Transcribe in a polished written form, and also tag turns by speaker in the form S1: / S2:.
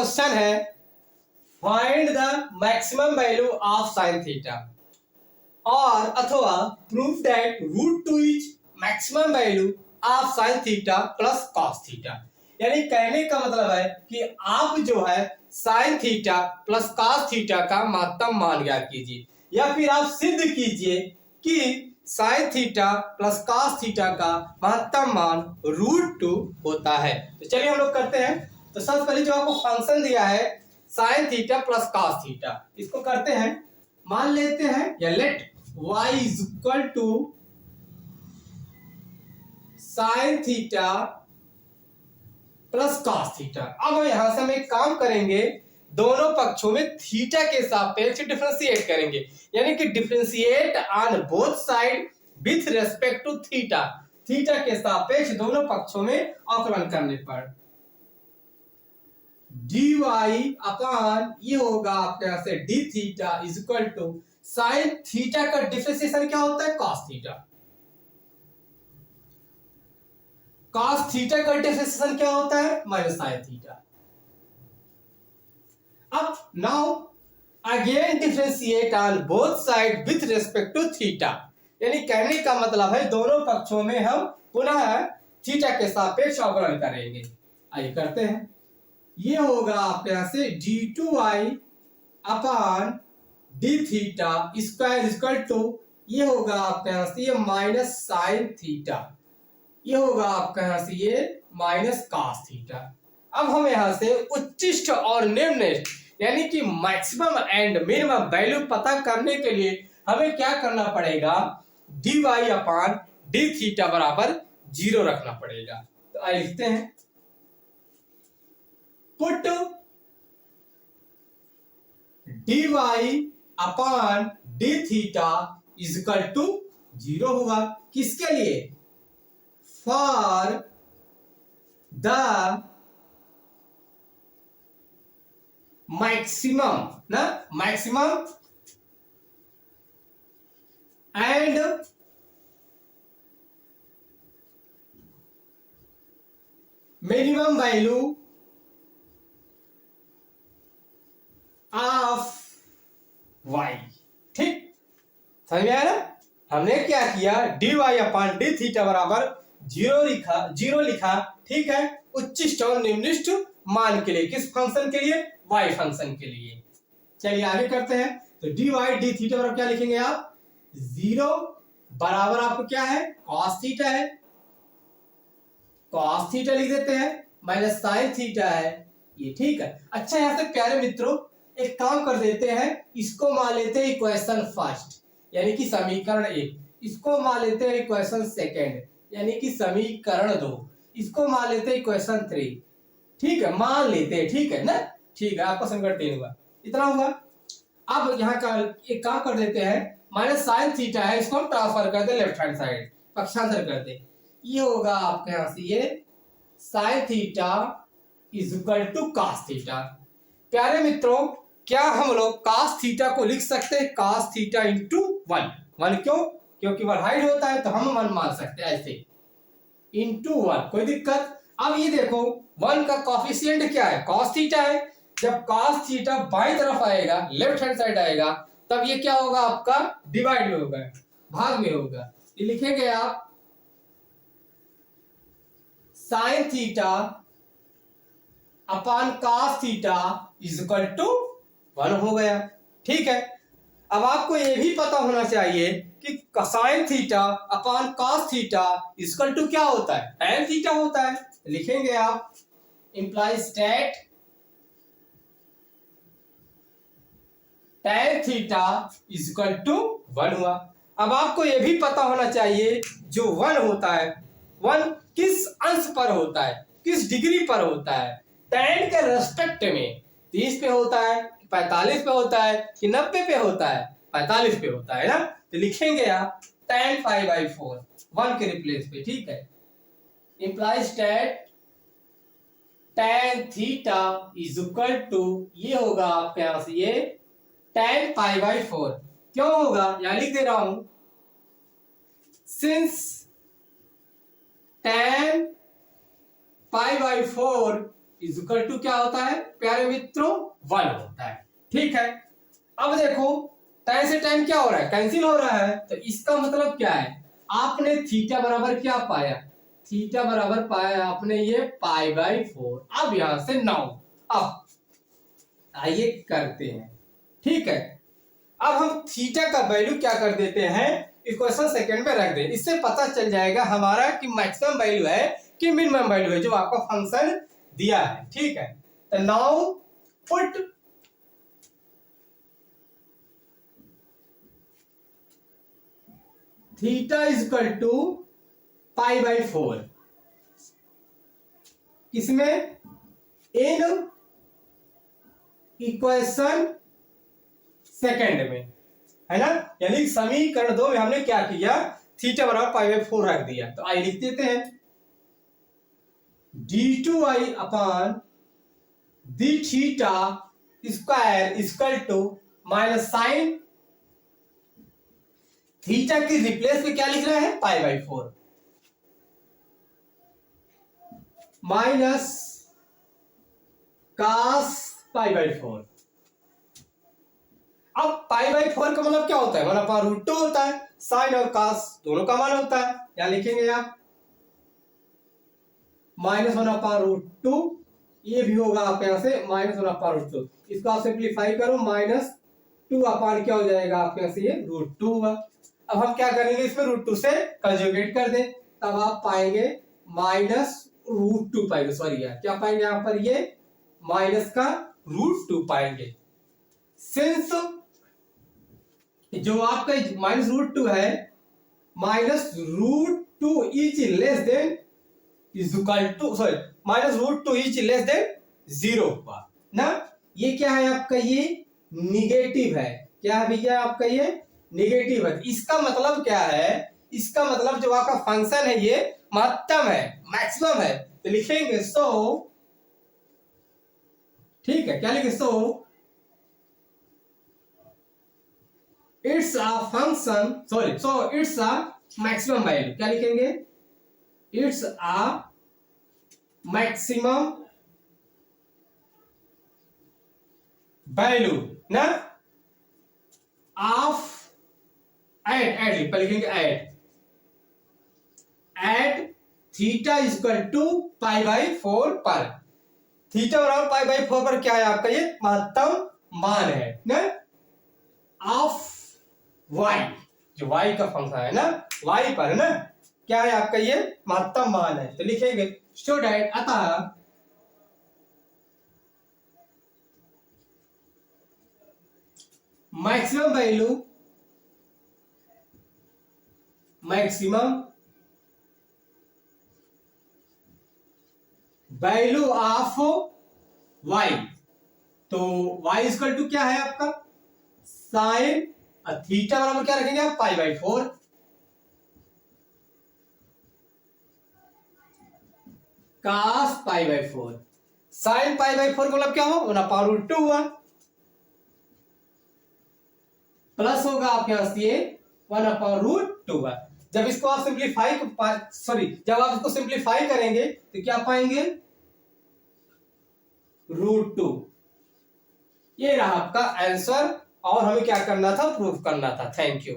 S1: Question है find the maximum value of sine theta और अथवा proof that root two is maximum value of sine theta plus cos theta. यानी कहने का मतलब है कि आप जो है sine theta plus cos theta का महत्तम मान ज्ञात कीजिए या फिर आप सिद्ध कीजिए कि sine theta plus cos theta का महत्तम मान रूट टू होता है। तो चलिए हम लोग करते हैं। तो सबसे पहले जो आपको फंक्शन दिया है sine theta plus cos theta, इसको करते हैं। मान लेते हैं या let y is equal to sine theta plus cos theta. अब यहां से हम एक काम करेंगे, दोनों पक्षों में थीटा के सापेक्ष डिफरेंशिएट करेंगे, यानी कि differentiate on both side with respect to theta. Theta के सापेक्ष दोनों पक्षों में अवकलन करने पर dy अपॉन ये होगा आपके यहां से d theta is equal to sine theta का डिफरेंशिएशन क्या होता है कॉस थीटा। कॉस थीटा का डिफरेंशिएशन क्या होता है माइनस साइन थीटा। अब now again differentiate on both side with respect to theta, यानी कहने का मतलब है दोनों पक्षों में हम पुनः थीटा के सापेक्ष अवकलन करेंगे। आइए करते हैं। ये होगा आपके यहां से d2y upon d theta square equal to ये होगा आपके यहां से ये माइनस साइन थीटा, ये होगा आपके यहां से ये माइनस कॉस थीटा। अब हम यहां से उच्चिष्ट और निम्नलिखित यानी कि मैक्सिमम एंड मिनिमम वैल्यू पता करने के लिए हमें क्या करना पड़ेगा, dy अपॉन डी थीटा बराबर 0 रखना पड़ेगा। तो आइए लिखते हैं, put dy upon d theta is equal to 0 होगा। किसके लिए, फॉर द मैक्सिमम ना maximum and minimum value of y। ठीक, समझ में आया ना। हमने क्या किया, dy अपॉन डी थीटा बराबर 0 लिखा। ठीक है, उच्चिष्ट और निम्निष्ठ मान के लिए, किस फंक्शन के लिए, y फंक्शन के लिए। चलिए आगे करते हैं। तो dy डी थीटा बराबर क्या लिखेंगे आप, 0 बराबर आपको क्या है cos थीटा है, cos थीटा लिख देते हैं, माइनस साइन थीटा है ये। ठीक है, अच्छा यहां से प्यारे मित्रों एक काम कर देते हैं, इसको मान लेते हैं इक्वेशन फर्स्ट यानी कि समीकरण 1, इसको मान लेते हैं इक्वेशन सेकंड यानी कि समीकरण 2, इसको मान लेते हैं इक्वेशन 3। ठीक है, मान लेते हैं, ठीक है ना। ठीक है, आपका समीकरण 3 हुआ, इतना हुआ। अब यहाँ का एक काम कर देते हैं, माइनस साइन थीटा है, इसको हम ट्रांसफर कर दे लेफ्ट हैंड साइड, पक्षांतर कर दे। ये होगा आपके यहां से ये sine theta is equal to cos theta. प्यारे मित्रों क्या हम लोग cos थीटा को लिख सकते हैं cos थीटा इंटू 1 क्यों, क्योंकि 1 हाइड होता है तो हम 1 मान सकते हैं ऐसे इंटू 1, कोई दिक्कत। अब ये देखो 1 का कॉफिशिएंट क्या है, cos थीटा है। जब cos थीटा बाईं तरफ आएगा, लेफ्ट हैंड साइड आएगा, तब ये क्या होगा आपका डिवाइड में होगा, भाग में होगा। ये लिखेंगे आप sine theta upon cos theta is equal to 1 हो गया। ठीक है, अब आपको यह भी पता होना चाहिए कि sine theta upon cos theta equal to क्या होता है, tan थीटा होता है। लिखेंगे आप implies that tan theta equal to 1 हुआ। अब आपको यह भी पता होना चाहिए जो 1 होता है, 1 किस अंश पर होता है, किस डिग्री पर होता है, tan के रेस्पेक्ट में 30 पे होता है, 45 पे होता है कि 90 पे होता है, 45 पे होता है ना। तो लिखेंगे आप tan π/4 1 के रिप्लेस पे। ठीक है, implies that tan theta is equal to ये होगा आपके यहां से ये tan π/4 क्यों होगा, यहां लिख दे रहा हूं, since tan π/4 is equal to क्या होता है प्यारे मित्रों 1 होता है। ठीक है, अब देखो tan से tan क्या हो रहा है, कैंसिल हो रहा है, तो इसका मतलब क्या है, आपने थीटा बराबर क्या पाया, थीटा बराबर पाया आपने ये π/4। अब यहां से 9, अब आइए करते हैं। ठीक है, अब हम थीटा का वैल्यू क्या कर देते हैं, इक्वेशन सेकंड में रख दें, इससे पता चल जाएगा हमारा कि मैक्सिमम वैल्यू है कि मिनिमम वैल्यू है जो आपका फंक्शन दिया है। ठीक है, तो now put theta is equal to π/4 इसमें इन इक्वेशन सेकंड में, है ना, यानी समीकरण 2 में हमने क्या किया, थीटा बराबर π/4 रख दिया। तो आई लिख देते हैं d2i upon d theta square equal to minus sine theta की रिप्लेस में क्या लिख रहा है π/4 माइनस cos π/4। अब π/4 का मतलब क्या होता है, 1/√2 होता है, साइन और cos दोनों का मान होता है, क्या लिखेंगे आप -1/√2, ये भी होगा आप यहां से -1/√2, इसको आप सिंप्लीफाई करो -2 अपान क्या हो जाएगा आपके यहां से ये √2 हुआ। अब हम क्या करेंगे, इसमें √2 से कंजुगेट कर दें, तब आप पाएंगे -√2 पाएंगे, सॉरी यार क्या पाएंगे यहां पर, ये माइनस का √2 पाएंगे। सिंस जो आपका -√2 है, -√2 is less than is equal to, sorry -√2 is less than 0 हुआ ना, ये क्या है आपका, ये निगेटिव है, क्या है भैया आपका ये निगेटिव है। इसका मतलब क्या है, इसका मतलब जो आपका फंक्शन है ये महत्तम है, मैक्सिमम है, तो लिखेंगे सो, ठीक है, क्या लिखेंगे, so it's a function, sorry, so it's a maximum value, क्या लिखेंगे, इट्स अ मैक्सिमम वैल्यू ना ऑफ एट लिखेंगे at theta is equal to π/4 पर, थीटा बराबर π/4 पर क्या है आपका ये महत्तम मान है ना ऑफ y, जो y का फंक्शन है ना, y पर है ना, क्या है आपका ये महत्तम मान है, तो लिखेंगे स्टूडेंट अतः मैक्सिमम वैल्यू ऑफ y, तो y इक्वल टू क्या है आपका साइन थीटा बराबर क्या रखेंगे आप π/4, cos π/4, साइन π/4 का मतलब क्या हुआ 1/√2 हुआ, प्लस होगा आपके यहां से 1/√2 हुआ। जब इसको आप सिंप्लीफाई, सॉरी जब आप इसको सिंप्लीफाई करेंगे तो क्या पाएंगे √2, ये रहा आपका आंसर, और हमें क्या करना था, प्रूफ करना था। Thank you.